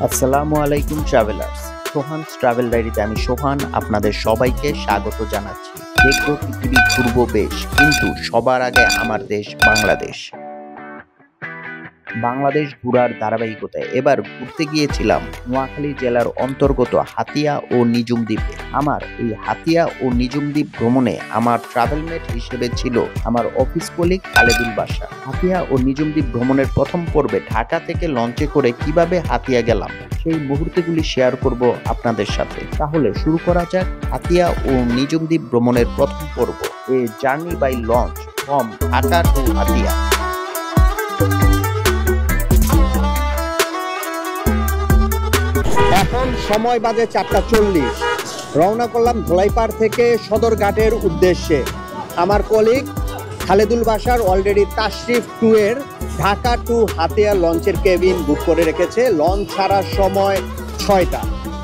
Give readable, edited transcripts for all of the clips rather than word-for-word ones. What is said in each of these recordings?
আসসালামু আলাইকুম travellers. সোহানস travel ডায়েরিতে আমি সোহান আপনাদের সবাইকে স্বাগত জানাচ্ছি। দেখবো পৃথিবী ঘুরবো বেশ, কিন্তু সবার আগে আমার দেশ বাংলাদেশ। বাংলাদেশ ঘোরার ধারাবাহিকতায় এবার ঘুরতে গিয়েছিলাম নোয়াখালী জেলার অন্তর্গত হাতিয়া ও নিঝুম দ্বীপে। আমার এই হাতিয়া ও নিঝুম দ্বীপ ভ্রমণে আমার ট্রাভেলমেট হিসেবে ছিল আমার office colleague Khaledul Basha. Hatiya ও নিঝুম দ্বীপ ভ্রমণের প্রথম পর্বে ঢাকা থেকে লঞ্চে করে কিভাবে হাতিয়া গেলাম সেই মুহূর্তগুলি শেয়ার করব আপনাদের সাথে। তাহলে শুরু করা যাক হাতিয়া ও নিঝুম দ্বীপ ভ্রমণের প্রথম পর্ব, a journey by launch from Dhaka to Hatiya. এখন সময় বাজে 4:40। রওনা করলাম ধলাইপাড় থেকে সদরঘাটের উদ্দেশ্যে। আমার কলিগ খালেদুল বাশার অলরেডি তাশরিফ 2 এর ঢাকা টু হাতিয়া লঞ্চের কেবিন বুক করে রেখেছে। লঞ্চ ছাড়ার সময় 6টা,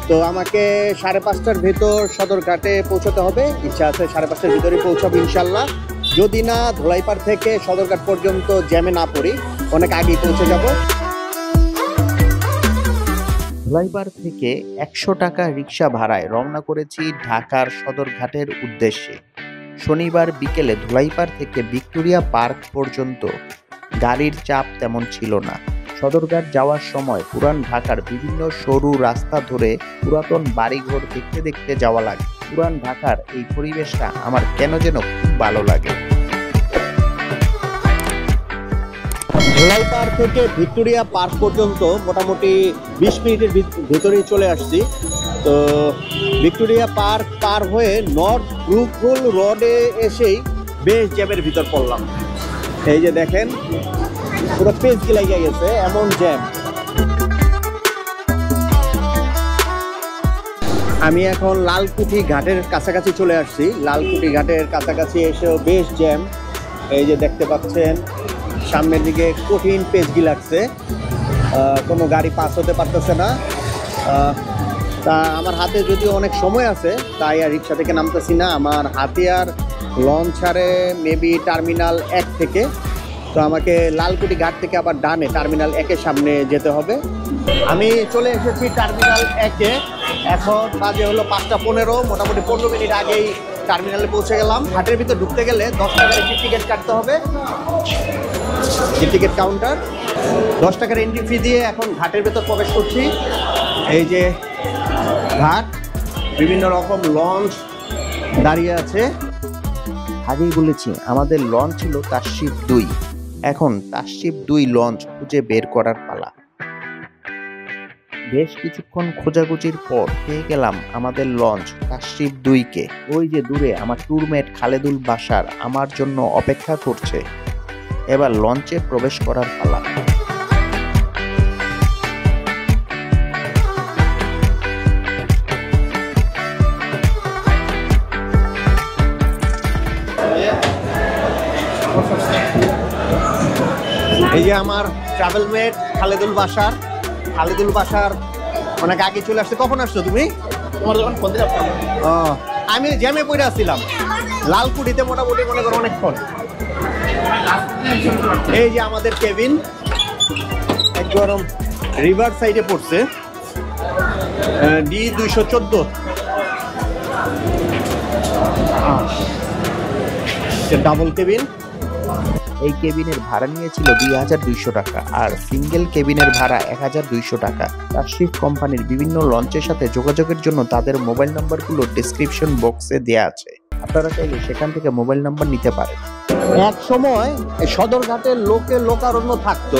তো আমাকে 5:30টার ভেতর সদরঘাটে পৌঁছতে হবে। ইচ্ছা আছে 5:30টার ভিতরে পৌঁছাবো ইনশাল্লাহ, যদি না ধলাইপাড় থেকে সদরঘাট পর্যন্ত জ্যামে না পড়ি, অনেক আগেই পৌঁছে যাব। ধলাইপাড় থেকে 100 টাকা রিক্সা ভাড়ায় রওনা করেছি ঢাকার সদরঘাটের উদ্দেশ্যে। শনিবার বিকেলে ধলাইপাড় থেকে ভিক্টোরিয়া পার্ক পর্যন্ত গাড়ির চাপ তেমন ছিল না। সদরঘাট যাওয়ার সময় পুরান ঢাকার বিভিন্ন সরু রাস্তা ধরে পুরাতন বাড়িঘর দেখতে দেখতে যাওয়া লাগে। পুরান ঢাকার এই পরিবেশটা আমার কেন যেন খুব ভালো লাগে। ধলাইপাড় থেকে ভিক্টোরিয়া পার্ক পর্যন্ত মোটামুটি 20 মিনিটের ভেতরেই চলে আসছি। তো ভিক্টোরিয়া পার্ক পার হয়ে নর্থ ব্রুকফুল রোডে এসেই বেশ জ্যামের ভিতর পড়লাম। এই যে দেখেন, পুরো পেজ লাগিয়ে গেছে, এমন জ্যাম। আমি এখন লালকুঠি ঘাটের কাছাকাছি চলে আসছি। লালকুঠি ঘাটের কাছাকাছি এসেও বেশ জ্যাম। এই যে দেখতে পাচ্ছেন সামনের দিকে কঠিন পেজগি লাগছে, কোনো গাড়ি পাস হতে পারতেছে না। তা আমার হাতে যদিও অনেক সময় আছে, তাই আর রিক্সা থেকে নামতেছি না। আমার হাতিয়ার লঞ্চ ছাড়ে মেবি টার্মিনাল 1 থেকে, তো আমাকে লালকুঠি ঘাট থেকে আবার ডানে টার্মিনাল 1-এর সামনে যেতে হবে। আমি চলে এসেছি টার্মিনাল 1-এ। এখন বাজে হলো 5:15, মোটামুটি 15 মিনিট আগেই টার্মিনালে পৌঁছে গেলাম। ঘাটের ভিতর ঢুকতে গেলে 10 টাকার একটি টিকিট কাটতে হবে, যে টিকিট কাউন্টার। 10 টাকার এন্ট্রি ফি দিয়ে এখন ঘাটের ভেতর প্রবেশ করছি। এই যে ঘাট, বিভিন্ন রকম লঞ্চ দাঁড়িয়ে আছে। আগেই বলেছি আমাদের লঞ্চ ছিল তাশরিফ 2। এখন তাশরিফ 2 লঞ্চ খুঁজে বের করার পালা। বেশ কিছুক্ষণ খোঁজাখুঁজির পর পেয়ে গেলাম আমাদের লঞ্চ তাশরিফ 2-কে। ওই যে দূরে আমার ট্যুরমেট খালেদুল বাশার আমার জন্য অপেক্ষা করছে। এবার লঞ্চে প্রবেশ করার পালা। এই যে আমার ট্রাভেলমেট খালেদুল বাশার অনেক আগে চলে আসছে। কখন আসছো তুমি? তোমার যখন ফোন দিলাম আমি জ্যামে পড়ে আসছিলাম লালকুঠিতে, মোটামুটি মনে করো অনেকক্ষণ। এই যে আমাদের কেবিন একদম রিভার সাইডে পড়ছে, D214 ডাবল কেবিন। এই কেবিনের ভাড়া নিয়েছিল 2200 টাকা, আর সিঙ্গেল কেবিনের ভাড়া 1200 টাকা। তাশরিফ কোম্পানির বিভিন্ন লঞ্চের সাথে যোগাযোগের জন্য তাদের মোবাইল নাম্বারগুলো ডেসক্রিপশন বক্সে দেওয়া আছে, আপনারা চাইলে সেখান থেকে মোবাইল নাম্বার নিতে পারেন। এক সময় সদরঘাটের লোকারণ্য থাকতো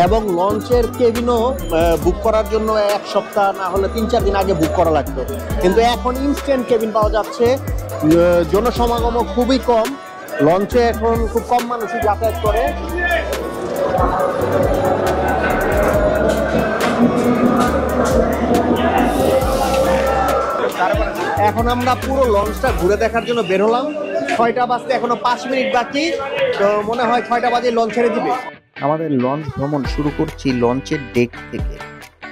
এবং লঞ্চের কেবিনও বুক করার জন্য 1 সপ্তাহ না হলে 3-4 দিন আগে বুক করা লাগতো, কিন্তু এখন ইনস্ট্যান্ট কেবিন পাওয়া যাচ্ছে। জনসমাগমও খুবই কম, লঞ্চে এখন খুব কম মানুষই যাতায়াত করে। এখন আমরা পুরো লঞ্চটা ঘুরে দেখার জন্য বের হলাম। 6টা বাজতে এখনো 5 মিনিট বাকি, তো মনে হয় 6টা বাজে লঞ্চ ছেড়ে দিবে। আমাদের লঞ্চ ভ্রমণ শুরু করছি লঞ্চের ডেক থেকে।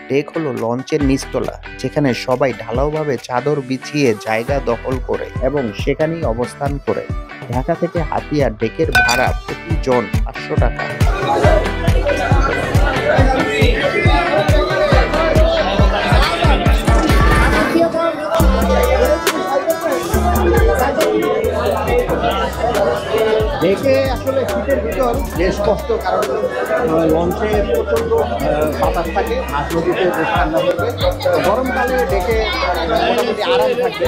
ডেক হলো লঞ্চের নিচতলা, যেখানে সবাই ঢালাওভাবে চাদর বিছিয়ে জায়গা দখল করে এবং সেখানেই অবস্থান করে। ঢাকা থেকে হাতিয়া ডেকের ভাড়া প্রতি জন 500 টাকা। দেখে আসলে শীতের ভিতর বেশ কষ্ট, কারণ লঞ্চে প্রচন্ড বাতাস থাকে, মাঝ নদীতে বেশ ঠান্ডা থাকবে। গরমকালে ডেকে মোটামুটি আরাম থাকবে।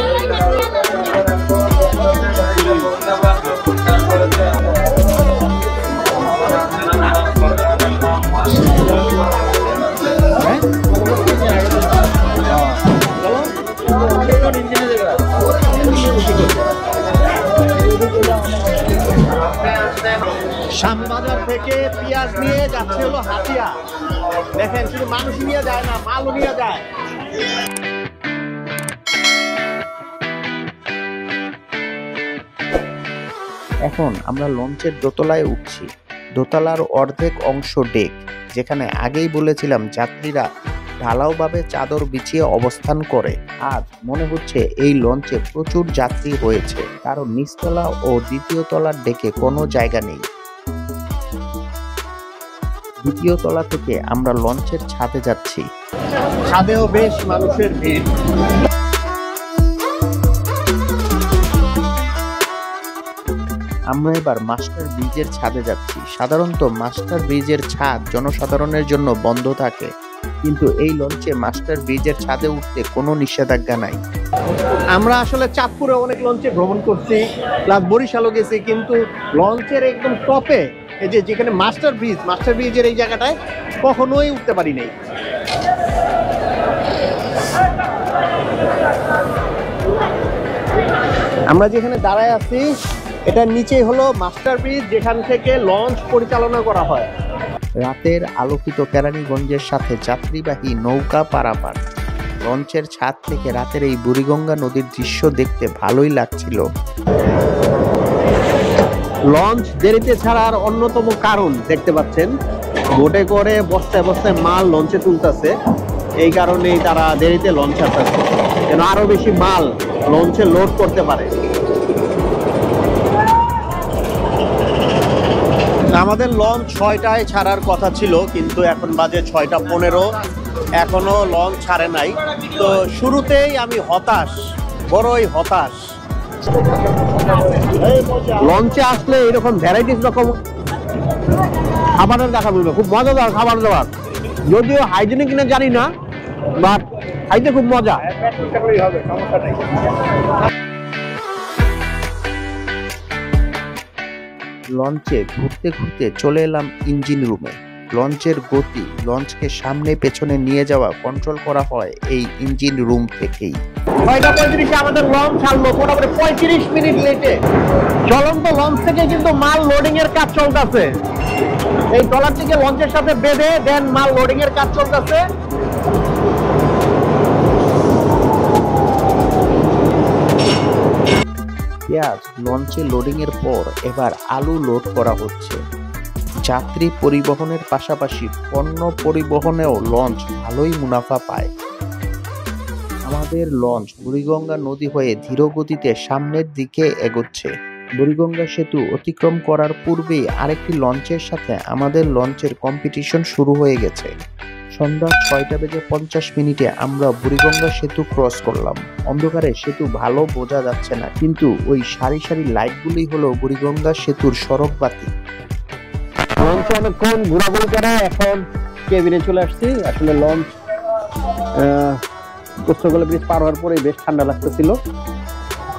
শ্যামবাজার থেকে পেঁয়াজ নিয়ে যাচ্ছে হলো হাতিয়া। দেখেন, শুধু মানুষ নিয়ে যায় না, মালও নিয়ে যায়। এখন আমরা লঞ্চের দোতলায় উঠছি। দোতলার অর্ধেক অংশ ডেক, যেখানে আগেই বলেছিলাম যাত্রীরা ঢালাওভাবে চাদর বিছিয়ে অবস্থান করে। আজ মনে হচ্ছে এই লঞ্চে প্রচুর যাত্রী হয়েছে, কারণ নিচতলা ও দ্বিতীয় তলার ডেকে কোনো জায়গা নেই। দ্বিতীয় তলা থেকে আমরা লঞ্চের ছাদে যাচ্ছি। ছাদেও বেশ মানুষের ভিড়। আমরা এবার মাস্টার ব্রিজের ছাদে যাচ্ছি। সাধারণত মাস্টার ব্রিজের ছাদ জনসাধারণের জন্য বন্ধ থাকে, কিন্তু এই লঞ্চে মাস্টার ব্রিজের ছাদে উঠতে কোনো নিষেধাজ্ঞা নাই। আমরা আসলে চাঁদপুরে অনেক লঞ্চে ভ্রমণ করছি, প্লাস বরিশালও গেছি, কিন্তু লঞ্চের একদম টপে এই যে যেখানে মাস্টার ব্রিজের এই জায়গাটায় কখনোই উঠতে পারি নাই। আমরা যেখানে দাঁড়ায় আছি এটার নিচেই হলো মাস্টার ব্রিজ, যেখান থেকে লঞ্চ পরিচালনা করা হয়। রাতের আলোকিত কেরানীগঞ্জের সাথে যাত্রীবাহী নৌকা পারাপার। লঞ্চের ছাদ থেকে রাতের এই বুড়িগঙ্গা নদীর দৃশ্য দেখতে ভালোই লাগছিল। লঞ্চ দেরিতে ছাড়ার অন্যতম কারণ দেখতে পাচ্ছেন, বোটে করে বস্তায় বস্তায় মাল লঞ্চে তুলতেছে, এই কারণেই তারা দেরিতে লঞ্চ আসতেছে, যেন আরো বেশি মাল লঞ্চে লোড করতে পারে। আমাদের লঞ্চ 6টায় ছাড়ার কথা ছিল, কিন্তু এখন বাজে 6:15, এখনো লঞ্চ ছাড়ে নাই। তো শুরুতেই আমি হতাশ, বড়ই হতাশ। লঞ্চে আসলে এরকম ভ্যারাইটিস রকম খাবারের দেখা মিলবে, খুব মজাদার খাবার দাবার, যদিও হাইজেনিক কিনা জানি না, বাট খাইতে খুব মজা। লঞ্চে ঘুরতে ঘুরতে চলে এলাম ইঞ্জিন রুমে। লঞ্চের গতি, লঞ্চকে সামনে পেছনে নিয়ে যাওয়া কন্ট্রোল করা হয় এই ইঞ্জিন রুম থেকেই। 6:35 আমাদের লঞ্চ ছাড়লো, মোটামুটি 35 মিনিট লেটে। চলন্ত লঞ্চ থেকে কিন্তু মাল লোডিং এর কাজ চলতেছে। এই ট্রলার থেকে লঞ্চের সাথে বেঁধে দেন মাল লোডিং এর কাজ চলতেছে। পেঁয়াজ লঞ্চে লোডিং এর পর এবার আলু লোড করা হচ্ছে। যাত্রী পরিবহনের পাশাপাশি পণ্য পরিবহনেও লঞ্চ ভালোই মুনাফা পায়। আমাদের লঞ্চ বুড়িগঙ্গা নদী হয়ে ধীর গতিতে সামনের দিকে এগোচ্ছে। বুড়িগঙ্গা সেতু অতিক্রম করার পূর্বেই আরেকটি লঞ্চের সাথে আমাদের লঞ্চের কম্পিটিশন শুরু হয়ে গেছে। সন্ধ্যা 6:50 আমরা বুড়িগঙ্গা সেতু ক্রস করলাম। অন্ধকারে সেতু ভালো বোঝা যাচ্ছে না, কিন্তু ওই সারি সারি লাইটগুলি হলো বুড়িগঙ্গা সেতুর সড়ক বাতি। লঞ্চ অনেকক্ষণ ঘোরাঘুরি করে এখন কেবিনে চলে আসছি। আসলে লঞ্চ কোস্টাগোলা ব্রিজ পার হওয়ার পরে বেশ ঠান্ডা লাগতেছিল,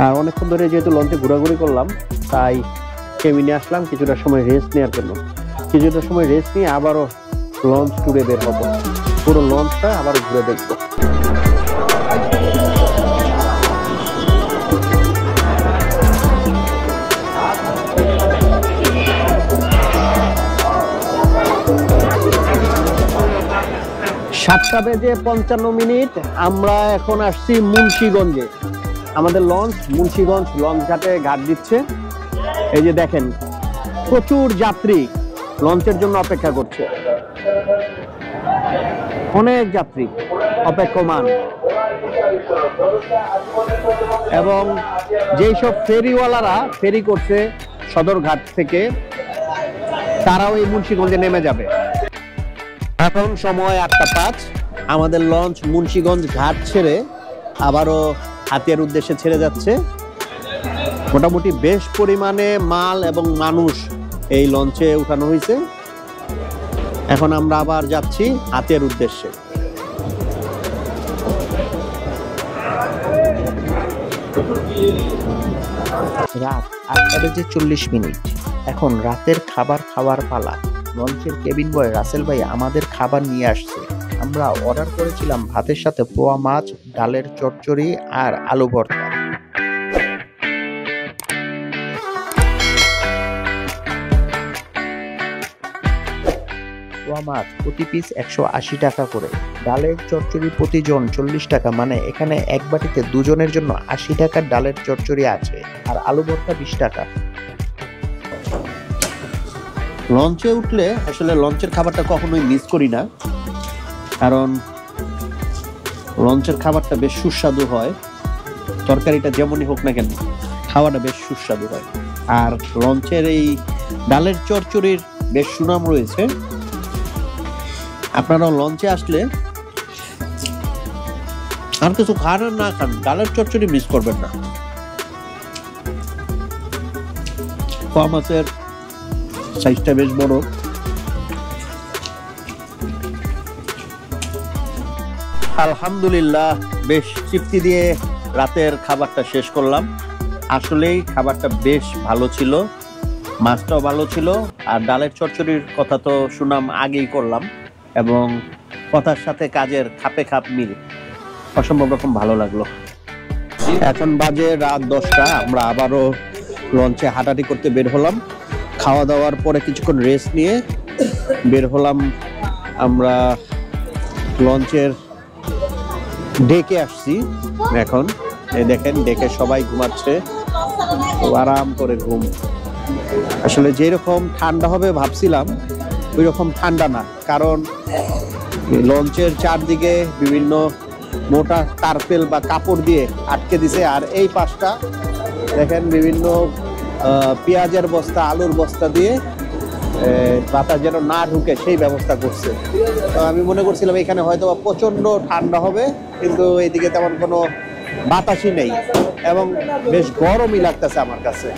আর অনেকক্ষণ ধরে যেহেতু লঞ্চে ঘোরাঘুরি করলাম, তাই কেবিনে আসলাম কিছুটা সময় রেস্ট নেওয়ার জন্য। কিছুটা সময় রেস্ট নিয়ে আবারও লঞ্চ ট্যুরে বের হবো, পুরো লঞ্চটা আবার ঘুরে দেখবো। 7:55 আমরা এখন আসছি মুন্সিগঞ্জে। আমাদের লঞ্চ মুন্সিগঞ্জ লঞ্চ ঘাটে ঘাট দিচ্ছে। এই যে দেখেন, প্রচুর যাত্রী লঞ্চের জন্য অপেক্ষা করছে, অনেক যাত্রী অপেক্ষমান। এবং যেই সব ফেরিওয়ালারা ফেরি করছে সদরঘাট থেকে, তারাও এই মুন্সিগঞ্জে নেমে যাবে। এখন সময় 8:05। আমাদের লঞ্চ মুন্সিগঞ্জ ঘাট ছেড়ে আবারও হাতিয়ার উদ্দেশ্যে ছেড়ে যাচ্ছে। মোটামুটি বেশ পরিমাণে মাল এবং মানুষ এই লঞ্চে উঠানো হয়েছে। এখন আমরা আবার যাচ্ছি হাতিয়ার উদ্দেশ্যে। রাত 8:40। এখন রাতের খাবার খাওয়ার পালা। লঞ্চের কেবিন বয় রাসেল ভাই আমাদের খাবার নিয়ে আসছে। আমরা অর্ডার করেছিলাম ভাতের সাথে পোয়া মাছ, ডালের চচ্চড়ি আর আলু ভর্তা। পোয়া মাছ প্রতি পিস 180 টাকা করে, ডালের চচ্চড়ি প্রতিজন 40 টাকা, মানে এখানে এক বাটিতে দুজনের জন্য 80 টাকার ডালের চচ্চড়ি আছে, আর আলু ভর্তা 20 টাকা। লঞ্চে উঠলে আসলে লঞ্চের খাবারটা কখনোই মিস করি না, কারণ লঞ্চের খাবারটা বেশ সুস্বাদু হয়। তরকারিটা যেমনই হোক না কেন, খাওয়াটা বেশ সুস্বাদু হয়। আর লঞ্চের এই ডালের চচ্চড়ির বেশ সুনাম রয়েছে। আপনারাও লঞ্চে আসলে আর কিছু খান আর না খান, ডালের চচ্চড়ি মিস করবেন না। পোয়া মাছের সাইজটা বেশ বড়। আলহামদুলিল্লাহ, বেশ তৃপ্তি দিয়ে রাতের খাবারটা শেষ করলাম। আসলেই খাবারটা বেশ ভালো ছিল, মাছটাও ভালো ছিল, আর ডালের চচ্চড়ির কথা তো সুনাম আগেই করলাম, এবং কথার সাথে কাজের খাপে খাপ মিল, অসম্ভব রকম ভালো লাগলো। এখন বাজে রাত 10টা। আমরা আবারও লঞ্চে হাঁটাহাঁটি করতে বের হলাম। খাওয়া দাওয়ার পরে কিছুক্ষণ রেস্ট নিয়ে বের হলাম আমরা লঞ্চের ডেকে আসছি। এখন এই দেখেন, ডেকে সবাই ঘুমাচ্ছে, আরাম করে ঘুম। আসলে যেরকম ঠান্ডা হবে ভাবছিলাম ওই রকম ঠান্ডা না, কারণ লঞ্চের চারদিকে বিভিন্ন মোটা টারপেল বা কাপড় দিয়ে আটকে দিছে। আর এই পাশটা দেখেন বিভিন্ন পেঁয়াজের বস্তা, আলুর বস্তা দিয়ে বাতাস যেন না ঢুকে সেই ব্যবস্থা করছে। তো আমি মনে করছিলাম এখানে হয়তো প্রচন্ড ঠান্ডা হবে, কিন্তু এইদিকে তেমন কোনো বাতাসই নেই এবং বেশ গরমই লাগতেছে আমার কাছে।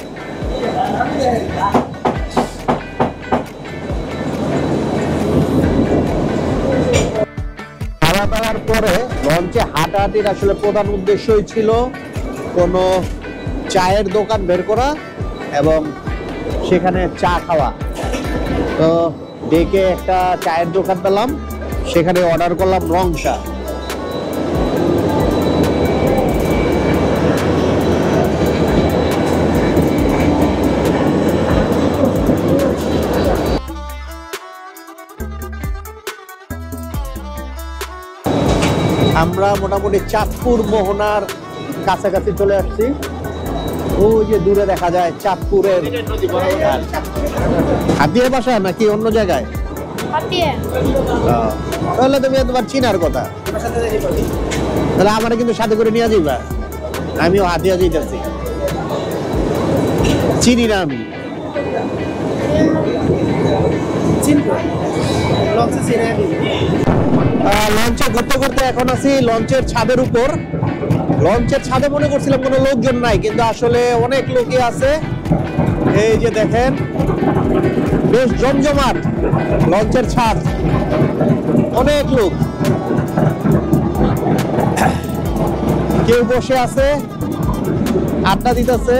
খাওয়া দাওয়ার পরে লঞ্চে হাঁটাহাঁটির আসলে প্রধান উদ্দেশ্যই ছিল কোনো চায়ের দোকান বের করা এবং সেখানে চা খাওয়া। তো ডেকে একটা চায়ের দোকান পেলাম, সেখানে অর্ডার করলাম রং চা। আমরা মোটামুটি চাঁদপুর মোহনার কাছাকাছি চলে আসছি। ওই যে দূরে দেখা যায় চাঁদপুরের হাতিয়া বাসা নাকি অন্য জায়গায়? তাহলে তুমি তোমার চিনার কথা, তাহলে আমার কিন্তু সাথে করে নিয়ে যাইবা। আমিও হাতিয়া যাইতেছি, চিনি না আমি। লঞ্চে ঘুরতে ঘুরতে এখন আছি লঞ্চের ছাদের উপর। লঞ্চের ছাদে মনে করছিলাম কোনো লোকজন নাই, কিন্তু আসলে অনেক লোকই আছে। এই যে দেখেন, বেশ জমজমাট লঞ্চের ছাদ, অনেক লোক। কেউ বসে আছে, আড্ডা দিতেছে।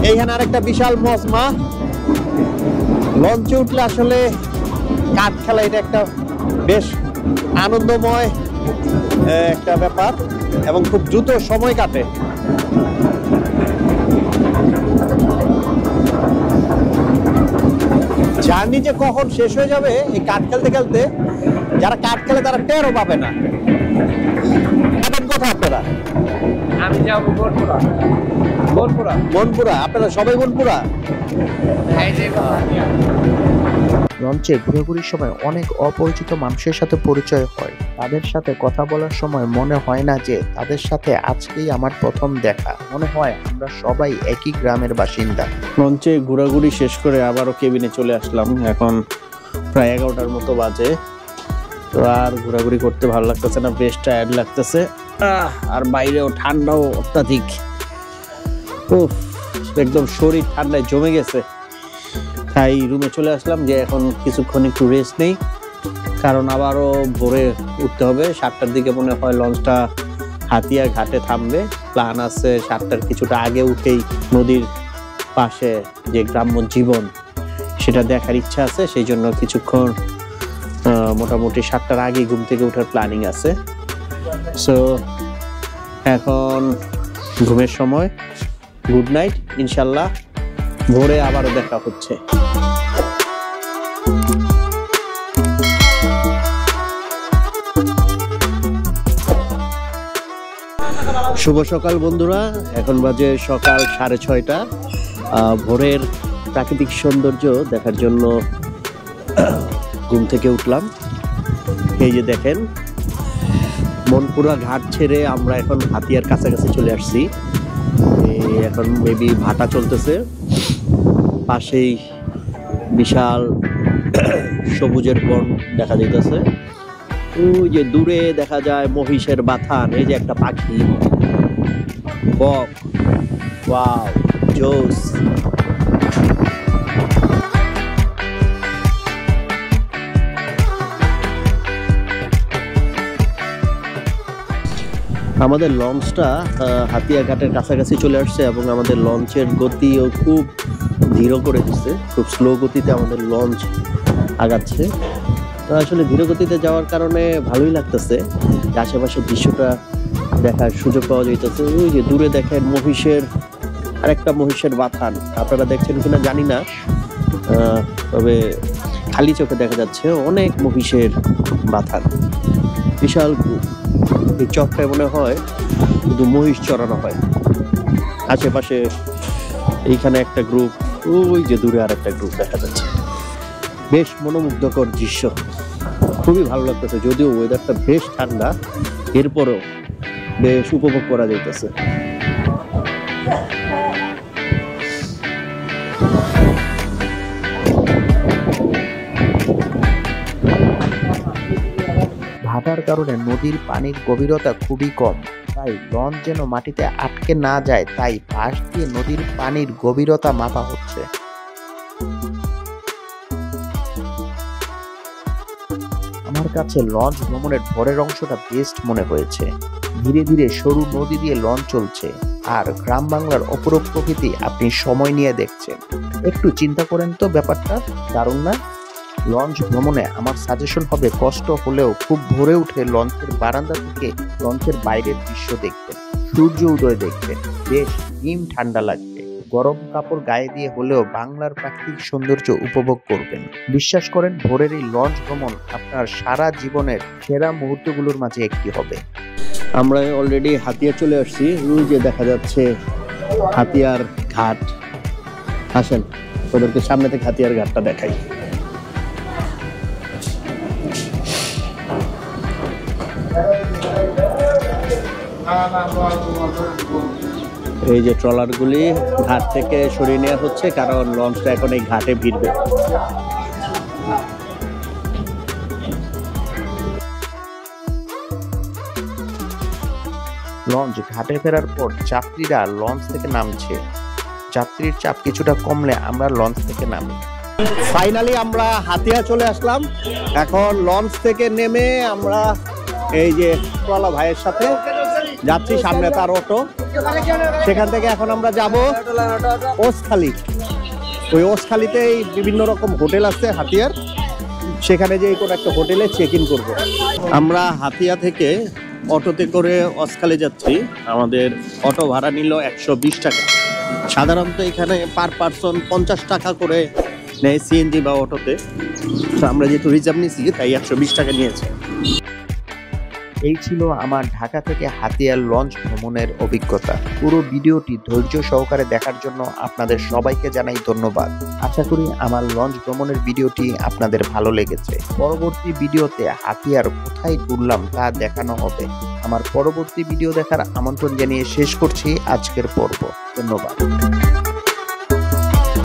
এইখানে আরেকটা বিশাল মজমা। লঞ্চে উঠলে আসলে কাঠ খেলা, এটা একটা বেশ আনন্দময় একটা ব্যাপার এবং খুব দ্রুত সময় কাটে। জার্নি যে কখন শেষ হয়ে যাবে এই কাঠ খেলতে খেলতে, যারা কাঠ খেলে তারা টেরও পাবে না। কোথায় আপনারা? আমি যাব বনপুরা। বনপুরা? বনপুরা। আপনারা সবাই বনপুরা? লঞ্চে ঘোরাঘুরির সময় অনেক অপরিচিত মানুষের সাথে পরিচয় হয়। তাদের সাথে কথা বলার সময় মনে হয় না যে তাদের সাথে আজকেই আমার প্রথম দেখা, মনে হয় আমরা সবাই একই গ্রামের বাসিন্দা। লঞ্চে ঘোরাঘুরি শেষ করে আবারও কেবিনে চলে আসলাম। এখন প্রায় 11টার মতো বাজে। তো আর ঘোরাঘুরি করতে ভালো লাগতেছে না, বেশ টায়ার্ড লাগতেছে। আর বাইরেও ঠান্ডাও অত্যাধিক। উফ, একদম শরীর ঠান্ডায় জমে গেছে, তাই রুমে চলে আসলাম যে এখন কিছুক্ষণ একটু রেস্ট নেই, কারণ আবারও ভোরে উঠতে হবে। 7টার দিকে মনে হয় লঞ্চটা হাতিয়া ঘাটে থামবে। প্ল্যান আছে 7টার কিছুটা আগে উঠেই নদীর পাশে যে গ্রাম্য জীবন সেটা দেখার ইচ্ছা আছে, সেই জন্য কিছুক্ষণ মোটামুটি 7টার আগে ঘুম থেকে ওঠার প্ল্যানিং আছে। সো এখন ঘুমের সময়। গুড নাইট, ইনশাল্লাহ ভোরে আবারও দেখা হচ্ছে। শুভ সকাল বন্ধুরা, এখন বাজে সকাল 6:30। ভোরের প্রাকৃতিক সৌন্দর্য দেখার জন্য ঘুম থেকে উঠলাম। এই যে দেখেন, মনপুরা ঘাট ছেড়ে আমরা এখন হাতিয়ার কাছাকাছি চলে আসছি। এখন মেবি ভাটা চলতেছে, পাশেই বিশাল সবুজের বন দেখা যাইতেছে। ওই যে দূরে দেখা যায় মহিষের বাথান, এই যে একটা পাখি, বক। ওয়াও, জোস। আমাদের লঞ্চটা হাতিয়া ঘাটের কাছাকাছি চলে আসছে এবং আমাদের লঞ্চের গতিও খুব ধীর করে দিচ্ছে। খুব স্লো গতিতে আমাদের লঞ্চ আগাচ্ছে। তো আসলে ধীর গতিতে যাওয়ার কারণে ভালোই লাগতেছে, আশেপাশের দৃশ্যটা দেখার সুযোগ পাওয়া যাইতেছে। ওই যে দূরে দেখেন আরেকটা মহিষের বাথান, আপনারা দেখছেন কিনা জানি না, তবে খালি চোখে দেখা যাচ্ছে অনেক মহিষের বাথান, বিশাল। এই চরটায় মনে হয় শুধু মহিষ চড়ানো হয়। আশেপাশে এইখানে একটা গ্রুপ, ওই যে দূরে আর একটা গ্রুপ দেখা যাচ্ছে। বেশ মনোমুগ্ধকর দৃশ্য, খুবই ভালো লাগতেছে। যদিও ওয়েদারটা বেশ ঠান্ডা, এরপরেও বেশ উপভোগ করা যাইতেছে। ভাটার কারণে নদীর পানির গভীরতা খুবই কম, তাই লঞ্চ যেন মাটিতে আটকে না যায়, তাই পাশ দিয়ে নদীর পানির গভীরতা মাপা হচ্ছে। আমার কাছে লঞ্চ ভ্রমণের পরের অংশটা বেস্ট মনে হয়েছে। ধীরে ধীরে সরু নদী দিয়ে লঞ্চ চলছে, আর গ্রাম বাংলার অপরূপ প্রকৃতি আপনি সময় নিয়ে দেখছেন। একটু চিন্তা করেন তো, ব্যাপারটা দারুণ না? লঞ্চ ভ্রমণে আমার সাজেশন হবে, কষ্ট হলেও খুব ভোরে উঠে লঞ্চের বারান্দা থেকে লঞ্চের বাইরের দৃশ্য দেখবেন, সূর্য উদয় দেখবেন, বেশ হিম ঠান্ডা লাগবে। গরম কাপড় গায়ে দিয়ে হলেও বাংলার প্রাকৃতিক সৌন্দর্য উপভোগ করবেন। বিশ্বাস করেন, ভোরের এই লঞ্চ ভ্রমণ আপনার সারা জীবনের সেরা মুহূর্তগুলোর মাঝে একটি হবে। আমরা অলরেডি হাতিয়া চলে আসছি। ওই যে দেখা যাচ্ছে হাতিয়ার ঘাট। আসেন ওদেরকে সামনে থেকে হাতিয়ার ঘাটটা দেখাই। এই যে ট্রলারগুলি ঘাট থেকে সরিয়ে নেওয়া হচ্ছে, কারণ লঞ্চটা এখন এই ঘাটে ভিড়বে। লঞ্চ ঘাটে ফেরার পর যাত্রীরা লঞ্চ থেকে নামছে। যাত্রীর চাপ কিছুটা কমলে আমরা লঞ্চ থেকে নামি। ফাইনালি আমরা হাতিয়া চলে আসলাম। এখন লঞ্চ থেকে নেমে আমরা এই যে ট্রলা ভাইয়ের সাথে যাচ্ছি, সামনে তার অটো। সেখান থেকে এখন আমরা যাব ওসখালি। ওই ওসখালিতেই বিভিন্ন রকম হোটেল আছে হাতিয়ার, সেখানে যে কোনো একটা হোটেলে চেক ইন করবো। আমরা হাতিয়া থেকে অটোতে করে ওসখালি যাচ্ছি। আমাদের অটো ভাড়া নিল 120 টাকা। সাধারণত এখানে পার পার্সন 50 টাকা করে নেয় সিএনজি বা অটোতে। তো আমরা যেহেতু রিজার্ভ নিয়েছি তাই 120 টাকা নিয়েছে। এই ছিল আমার ঢাকা থেকে হাতিয়ার লঞ্চ ভ্রমণের অভিজ্ঞতা। পুরো ভিডিওটি ধৈর্য সহকারে দেখার জন্য আপনাদের সবাইকে জানাই ধন্যবাদ। আশা করি আমার লঞ্চ ভ্রমণের ভিডিওটি আপনাদের ভালো লেগেছে। পরবর্তী ভিডিওতে হাতিয়ার কোথায় ঘুরলাম তা দেখানো হবে। আমার পরবর্তী ভিডিও দেখার আমন্ত্রণ জানিয়ে শেষ করছি আজকের পর্ব। ধন্যবাদ।